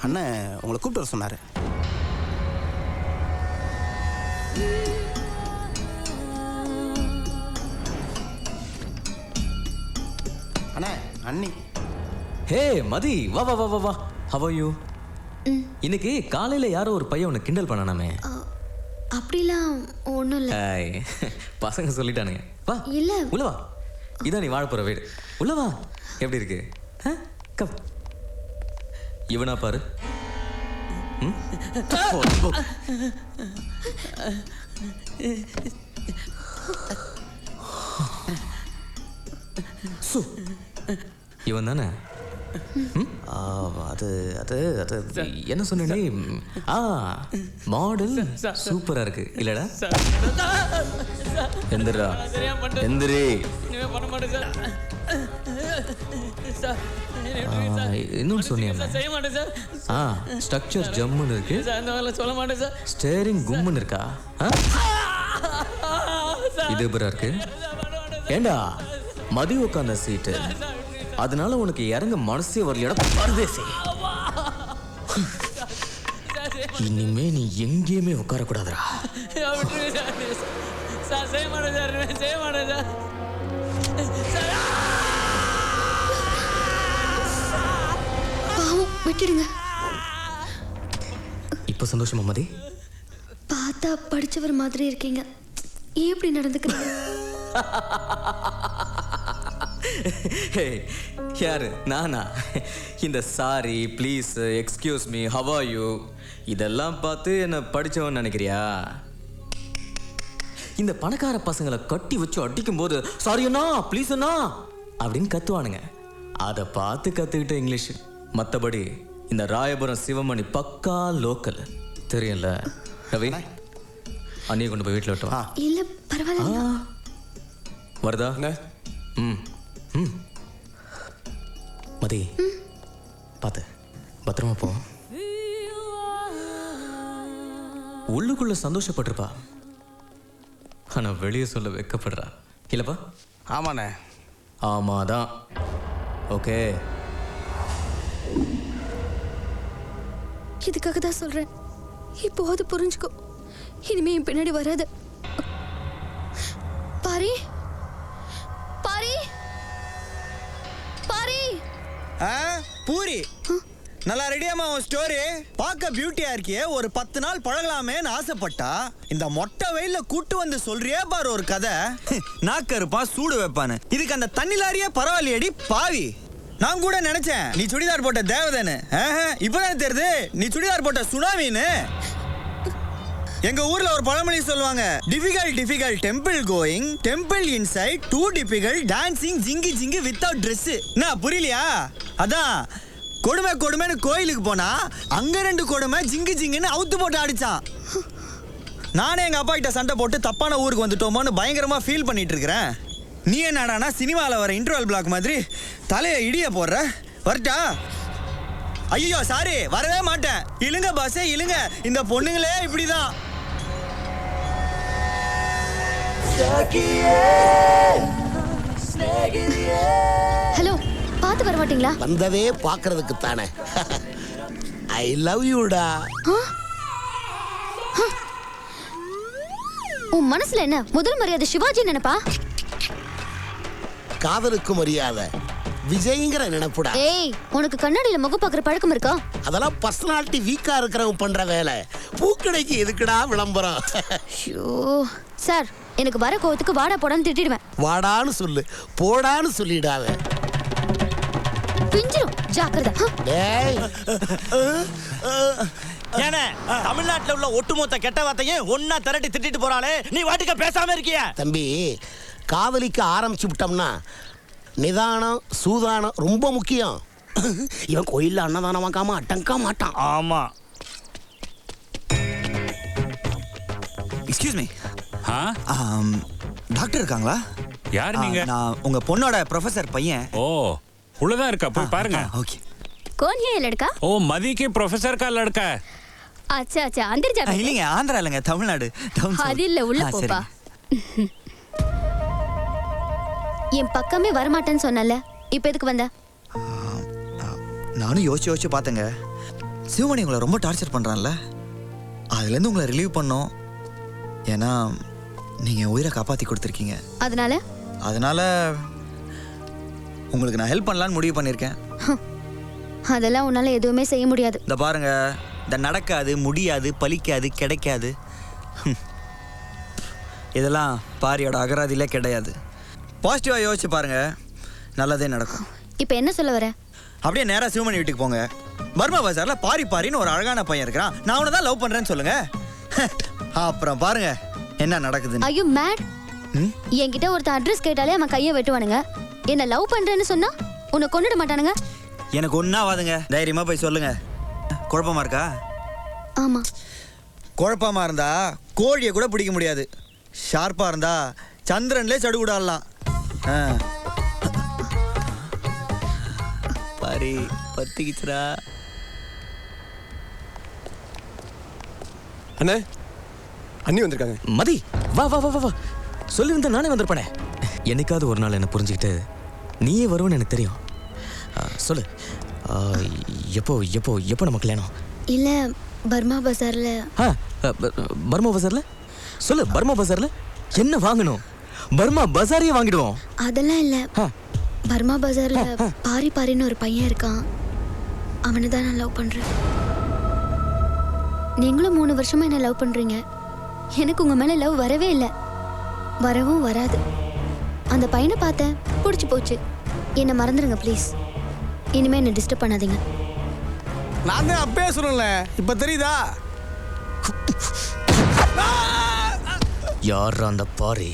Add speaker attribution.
Speaker 1: அண்ணன் உங்களை கூப்பிட்டு வர சொன்னார். அண்ணா அண்ணி.
Speaker 2: ஹே மதி, வா வா வா வா வா. How are you? இன்னைக்கு காலையில் யாரோ ஒரு பையன் உன்னை கிண்டல் பண்ணானாமே.
Speaker 3: அப்படிலாம் ஒன்றும் இல்லை.
Speaker 2: பசங்க சொல்லிட்டானுங்க. வா
Speaker 3: இல்லை
Speaker 2: உள்ள வா. இதான் நீ வாழ போகிற வீடு. உள்ள வா. எப்படி இருக்கு? கம். இவனா பாரு. இவன் தானே? அது அது அது என்ன சொன்னே? மாடல் சூப்பரா இருக்கு இல்லடா? எந்திரா எந்திரி. இன்னொன்னு சொன்னியா? ஸ்ட்ரக்சர் ஜம்முன்னு இருக்கு,
Speaker 4: சொல்ல மாட்டேன் சார்.
Speaker 2: ஸ்டேரிங் கும்முன்னு இருக்கா? இது எப்பரா இருக்கு? ஏண்டா மதி உட்காந்த சீட்டு, அதனால உனக்கு இறங்க மனசே வரலையடா பரதேசி. இனிமே நீ எங்கேயுமே உட்காரக்கூடாதுடா.
Speaker 4: செய்ய மாட்டேன் சார், செய்ய மாட்டேன் சார்.
Speaker 3: பாவம், விட்டுடுங்க.
Speaker 2: இப்ப சந்தோஷமா மதி?
Speaker 3: பார்த்தா படிச்சவர் மாதிரி இருக்கீங்க, ஏன் இப்படி நடந்துக்கிறீங்க?
Speaker 2: யாரு? நானா? இந்த sorry, please, excuse me, how are you இதெல்லாம் பார்த்து என்ன படிச்சவன் நினைக்கிறியா? இந்த பணக்கார பசங்களை கட்டி வச்சு அடிக்கும் போது சாரியண்ணா ப்ளீஸ்ண்ணா அப்படின்னு கத்துவானுங்க. அதை பார்த்து கத்துக்கிட்ட இங்கிலீஷ். மற்றபடி இந்த ராயபுரம் சிவமணி பக்கா லோக்கல். தெரியல ரவி? அண்ணியை கொண்டு போய் வீட்டில் விட்டோம்.
Speaker 3: இல்லை பரவாயில்ல.
Speaker 2: வருதா? ம் ம். மதி பார்த்து பத்திரமா போ. உள்ளுக்குள்ள சந்தோஷப்பட்டிருப்பா, ஆனா வெளியே சொல்ல வெக்கப்படுறா இல்லப்பா?
Speaker 1: ஆமாண்ணே.
Speaker 2: ஆமாதான். ஓகே,
Speaker 3: இதுக்காக தான் சொல்றேன், இப்போ அது புரிஞ்சுக்கோ. இனிமே என் பின்னாடி வராது. பாரி பாரி பாரி.
Speaker 5: பூரி நல்லா ரெடியாமா உன் ஸ்டோரி? பார்க்க பியூட்டியா இருக்கியே, ஒரு 10 நாள் பழகலாமேன்னு ஆசைப்பட்டா இந்த மொட்டை வெயில கூட்டு வந்து சொல்றியே பாரு ஒரு கதை. நாக்கருப்பா சூடு வைப்பானு, இதுக்கு அந்த தண்ணி லாரியே பரவாயில்லையடி பாவி. நான் கூட நினைச்சேன் நீ சுடிதார் போட்ட தேவதைன்னு. இப்பதான் தெரியுது நீ சுடிதார் போட்ட சுனாமின்னு. எங்க ஊர்ல ஒரு பழமொழி சொல்லுவாங்க, difficult temple going, temple inside, do difficult dancing ஜிங்கி ஜிங்கி வித்தவுட் ட்ரெஸ். நான் புரியலையா? அதான் கொடுமை கொடுமைன்னு கோயிலுக்கு போனா அங்க 2 கொடுமை ஜிங்கு ஜிங்குன்னு அவுத்து போட்டு அடிச்சான். நானே எங்க அப்பா கிட்ட சண்டை போட்டு தப்பான ஊருக்கு வந்துட்டோமோன்னு பயங்கரமா ஃபீல் பண்ணிட்டு இருக்கிறேன். நீ என்னடானா சினிமாவில் வர இன்டர்வல் பிளாக் மாதிரி தலையை இடிய போடுற. வரட்டா? ஐயோ சாரி, வரவே மாட்டேன். இழுங்க பாஸே இழுங்க, இந்த பொண்ணுங்களே இப்படிதான்.
Speaker 3: ஹலோ, பார்த்து வர மாட்டீங்களா?
Speaker 6: வந்ததே பார்க்கறதுக்கு தானே. ஐ லவ் யூடா.
Speaker 3: உன் மனசுல என்ன முதல் மரியாதை சிவாஜி நினைப்பா?
Speaker 6: காதலுக்கு மரியாதை விஜய்ங்கிற நினைப்புடா.
Speaker 3: ஏய், உனக்கு கண்ணாடியில முகம் பார்க்குற பழக்கம் இருக்கா?
Speaker 6: அதெல்லாம் பர்சனாலிட்டி வீக்கா இருக்கிறவங்க பண்ற வேலை. பூக்கடைக்கு எதுக்குடா விளம்பரம்?
Speaker 3: ஐயோ சார், எனக்கு வர கோவத்துக்கு வாடா போடான்னு திட்டிடுவேன்.
Speaker 6: வாடான்னு சொல்லு, போடான்னு சொல்லிடாத.
Speaker 3: பிஞ்சிரும், ஜாக்கிரதை.
Speaker 6: டேய்,
Speaker 5: ஏனே தமிழ்நாட்டுல உள்ள ஒட்டுமொத்த கெட்ட வார்த்தையும் ஒன்னா திரட்டி திட்டிட்டு போறாளே, நீ வாட்டுக்க பேசாம இருக்கிய?
Speaker 6: தம்பி, காதலிக்க ஆரம்பிச்சு விட்டோம்னா நிதானம் சூதானம் ரொம்ப முக்கியம். இவன் கோயில்ல அன்னதானம் வாங்காம அட்டங்க மாட்டான்.
Speaker 5: ஆமா. எக்ஸ்கியூஸ் மீ, டாக்டர் இருக்காங்களா?
Speaker 7: யார் நீங்க?
Speaker 5: நான் உங்க பொண்ணோட ப்ரொஃபசர் பையன்.
Speaker 7: ஓ, உள்ளதா இருக்கா, போய் பாருங்க.
Speaker 5: ஓகே.
Speaker 3: कौन है ये लड़का?
Speaker 7: ओ, मदी के प्रोफेसर का लड़का है.
Speaker 3: अच्छा अच्छा, अंदर जा.
Speaker 5: இல்லைங்க, ஆந்திரா இல்லைங்க, தமிழ்நாடு.
Speaker 3: அது இல்ல, உள்ள போப்பா. என் பக்கமே வரமாட்டேன்னு சொன்னல, இப்போ எதுக்கு வந்த?
Speaker 5: நானும் யோசிச்சு பார்த்தேங்க. சிவமணி உங்களை ரொம்ப டார்ச்சர் பண்ணுறான்ல, அதுலேருந்து உங்களை ரிலீவ் பண்ணோம். ஏன்னா நீங்கள் உயிரை காப்பாற்றி கொடுத்துருக்கீங்க. அதனால உங்களுக்கு நான் ஹெல்ப் பண்ணலான்னு முடிவு பண்ணியிருக்கேன்.
Speaker 3: அதெல்லாம் உன்னால எதுவுமே செய்ய முடியாது.
Speaker 5: இந்த பாருங்க, இந்த நடக்காது, முடியாது, பலிக்காது, கிடைக்காது, இதெல்லாம் பாரியோட அகராதியிலே கிடையாது. பாசிட்டிவாக யோசிச்சு பாருங்க, நல்லதே நடக்கும்.
Speaker 3: இப்போ என்ன சொல்ல வர?
Speaker 5: அப்படியே நேராக சிவமணி வீட்டுக்கு போங்க. பர்மா பஜாரில் பாரின்னு ஒரு அழகான பையன் இருக்கிறான். நான் அவனை தான் லவ் பண்ணுறேன்னு சொல்லுங்க. அப்புறம் பாருங்க என்ன நடக்குதுன்னு.
Speaker 3: ஐயோ மேட், என்கிட்ட ஒருத்தன் அட்ரஸ் கேட்டாலே அவன் கையை வெட்டுவானுங்க. என்ன லவ் பண்றேன்னு சொன்னா உன்னை கொண்டுட மாட்டானுங்க.
Speaker 5: எனக்கு ஒன்றாவாதுங்க, தைரியமாக போய் சொல்லுங்க. குழப்பமா இருக்கா?
Speaker 3: ஆமா.
Speaker 5: குழப்பமா இருந்தா கோழியை கூட பிடிக்க முடியாது. ஷார்ப்பாக இருந்தா சந்திரன்லேயே சடுகுடாடலாம். பாரி பத்திக்கிச்சுரா.
Speaker 1: அண்ணே, அண்ணி வந்திருக்காங்க.
Speaker 2: மதி, வா வா வா வா வா. சொல்லியிருந்தா நானே வந்திருப்பேனே. என்னைக்காவது ஒரு நாள் என்னை புரிஞ்சுக்கிட்டு நீயே வருவேன்னு எனக்கு தெரியும். சொல்லு, எப்போ எப்போ எப்போ நம்ம கல்யாணம்?
Speaker 3: இல்ல, பர்மா பஜார்ல.
Speaker 2: பர்மா பஜார்ல? சொல்லு, பர்மா பஜார்ல என்ன வாங்கணும்? பர்மா பஜாரையே வாங்கிடுவோம்.
Speaker 3: அதெல்லாம் இல்ல, பர்மா பஜார்ல பாரின்னு ஒரு பையன் இருக்கான். அவனை தான் நான் லவ் பண்றேன். நீங்களும் 3 வருஷமா என்ன லவ் பண்றீங்க. எனக்கு உங்க மேல லவ் வரவே இல்லை, வரவும் வராது. அந்த பையனை பார்த்தேன், பிடிச்சி போச்சு. என்னை மறந்துடுங்க ப்ளீஸ். இனிமே என்ன டிஸ்டர்ப் பண்ணாதீங்க.
Speaker 1: நான் தான் அப்பவே சொல்லல, இப்ப தெரியுதா?
Speaker 2: யார் அந்த பாரி?